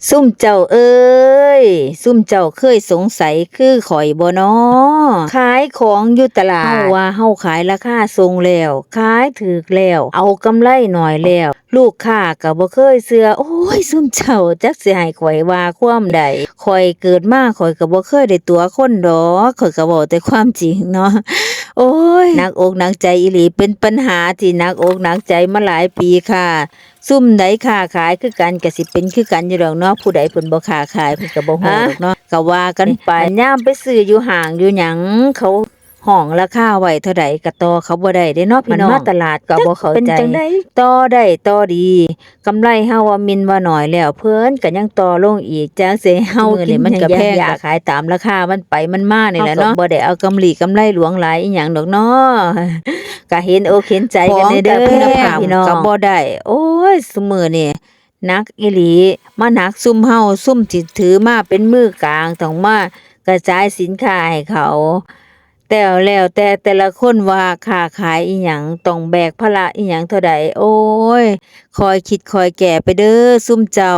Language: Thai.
ซุมเจ้าเอ้ยซุมเจ้าเคยสงสัยคือข้อยบ่น้อขายของอยู่ตลาดเฮาว่าเฮาขายราคาส่งแล้วขายถูกแล้วเอากำไรน้อยแล้วลูกค้าก็บ่เคยเชื่อโอ้ยซุมเจ้าจักสิให้ข้อยว่าความใดข้อยเกิดมาข้อยก็บ่เคยได้ตั๋วคนดอกข้อยก็เว้าแต่ความจริงเนาะโอ้ยหนักอกหนักใจอีหลีเป็นปัญหาที่หนักอกหนักใจมาหลายปีค่ะ ซุ่มใดค้าขายคือกันก็สิเป็นคือกันอยู่ดอกเนาะผู้ใดเพิ่นบ่ค้าขายเพิ่นก็บ่ฮู้ดอกเนาะก็ว่ากันไปยามไปซื้ออยู่ห้างอยู่หยังเขาห้องราคาไว้เท่าใดก็ต่อเขาบ่ได้เด้เนาะพี่น้องมันมาตลาดก็บ่เข้าใจเป็นจังได๋ต่อได้ต่อดีกำไรเฮาว่ามินว่าน้อยแล้วเพิ่นก็ยังต่อลงอีกจังสิเฮากินมันก็แพงก็ขายตามราคามันไปมันมานี่แหละเนาะบ่ได้เอากำไรหลวงหลายอีหยังดอกเนาะ ก็เห็นอกเห็นใจกันเด้อพี่น้องก็บ่ได้โอ้ยซุมื้อนี่หนักอีหลีมาหนักซุมเฮาซุมที่ถือมาเป็นมือกลางต้องมากระจายสินค้าให้เขาแต่แล้วแต่ละคนว่าค้าขายอิหยังต้องแบกภาระอิหยังเท่าใดโอ้ยคอยคิดคอยแก้ไปเด้อซุมเจ้า